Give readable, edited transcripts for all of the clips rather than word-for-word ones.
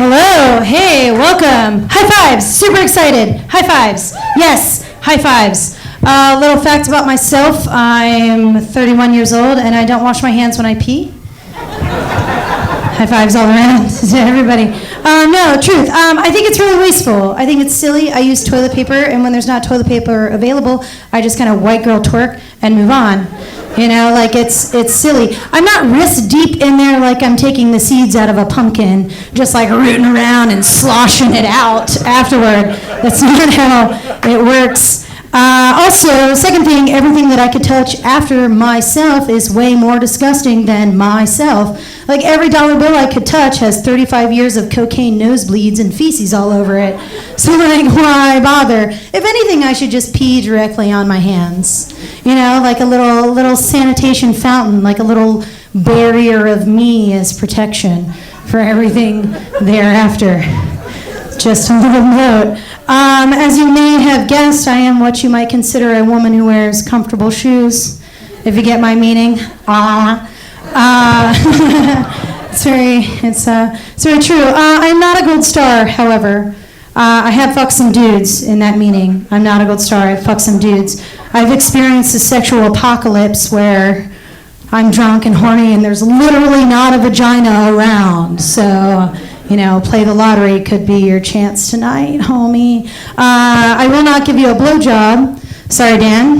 Hello, hey, welcome. High fives, super excited. High fives, yes, high fives. Little fact about myself, I'm 31 years old and I don't wash my hands when I pee. High fives all around to everybody. No, truth, I think it's really wasteful. I think it's silly. I use toilet paper, and when there's not toilet paper available, I just kind of white girl twerk and move on. You know, like it's silly. I'm not wrist deep in there like I'm taking the seeds out of a pumpkin, just like rooting around and sloshing it out afterward. That's not how it works. Also, second thing, everything that I could touch after myself is way more disgusting than myself. Like every dollar bill I could touch has 35 years of cocaine nosebleeds and feces all over it. So like, why bother? If anything, I should just pee directly on my hands. You know, like a little sanitation fountain, like a little barrier of me as protection for everything thereafter. Just a little note. As you may have guessed, I am what you might consider a woman who wears comfortable shoes, if you get my meaning. It's very true. I'm not a gold star, however. I have fucked some dudes in that meaning. I'm not a gold star, I've fucked some dudes. I've experienced a sexual apocalypse where I'm drunk and horny and there's literally not a vagina around, so... You know, play the lottery could be your chance tonight, homie. I will not give you a blowjob. Sorry, Dan.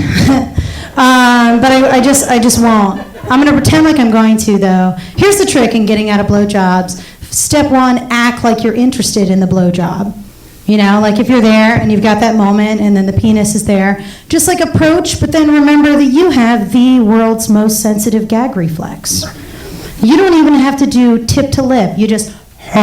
But I just won't. I'm gonna pretend like I'm going to, though. Here's the trick in getting out of blowjobs. Step one, act like you're interested in the blowjob. You know, like if you're there and you've got that moment and then the penis is there, just like approach, but then remember that you have the world's most sensitive gag reflex. You don't even have to do tip to lip. You just and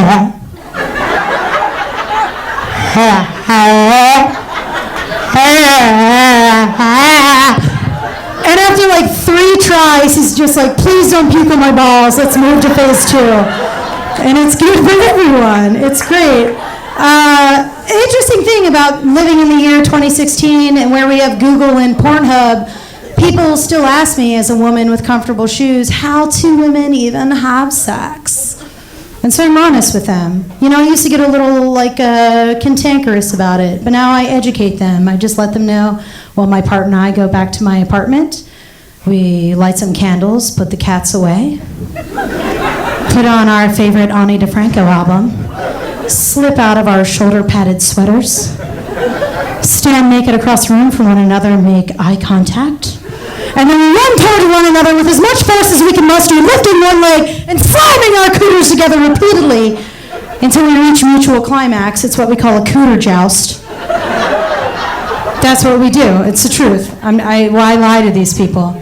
after like 3 tries, he's just like, please don't puke on my balls, let's move to phase 2. And it's good for everyone, it's great. An interesting thing about living in the year 2016 and where we have Google and Pornhub, people still ask me as a woman with comfortable shoes, how do women even have sex? And so I'm honest with them. You know, I used to get a little, cantankerous about it, but now I educate them. I just let them know, well, my partner and I go back to my apartment, we light some candles, put the cats away, put on our favorite Ani DeFranco album, slip out of our shoulder-padded sweaters, stand naked across the room from one another, make eye contact, and then we run toward one another with as much force as we can muster, lifting one leg and slamming our cooters together repeatedly until we reach mutual climax. It's what we call a cooter joust. That's what we do. It's the truth. Why lie to these people?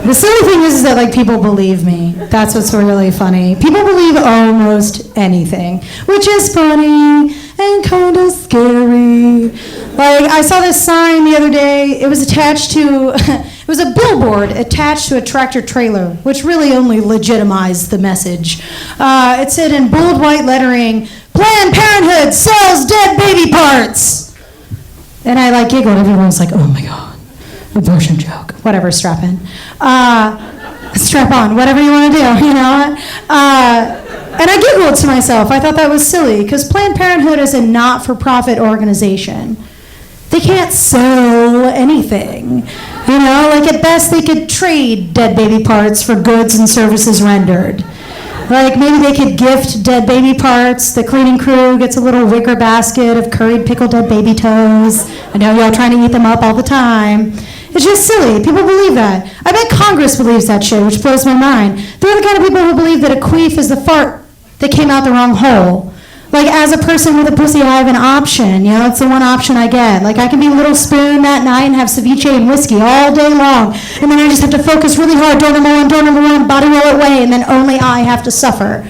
The silly thing is that like people believe me. That's what's really funny. People believe almost anything, which is funny and kind of scary. Like I saw this sign the other day. It was attached to, it was a billboard attached to a tractor trailer, which really only legitimized the message. It said in bold white lettering, Planned Parenthood sells dead baby parts. And I giggled. Everyone was like, oh my God. Abortion joke. Whatever, strap in. Strap on, whatever you want to do, you know? And I giggled to myself. I thought that was silly, because Planned Parenthood is a not-for-profit organization. They can't sell anything. You know, like at best they could trade dead baby parts for goods and services rendered. Like maybe they could gift dead baby parts. The cleaning crew gets a little wicker basket of curried pickled dead baby toes. I know y'all trying to eat them up all the time. It's just silly. People believe that. I bet Congress believes that shit, which blows my mind. They're the kind of people who believe that a queef is the fart that came out the wrong hole. Like as a person with a pussy, I have an option. You know, it's the one option I get. Like I can be a little spoon that night and have ceviche and whiskey all day long. And then I just have to focus really hard, door number one, body roll it away, and then only I have to suffer.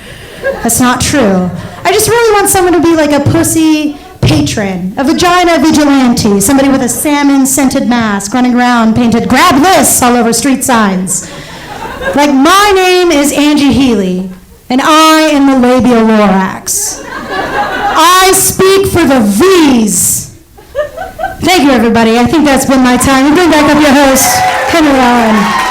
That's not true. I just really want someone to be like a pussy patron, a vagina vigilante, somebody with a salmon-scented mask running around painted "grab this" all over street signs. Like, my name is Angie Healey, and I am the labial thorax. I speak for the V's. Thank you, everybody. I think that's been my time. Bring back up your host, Henry Allen.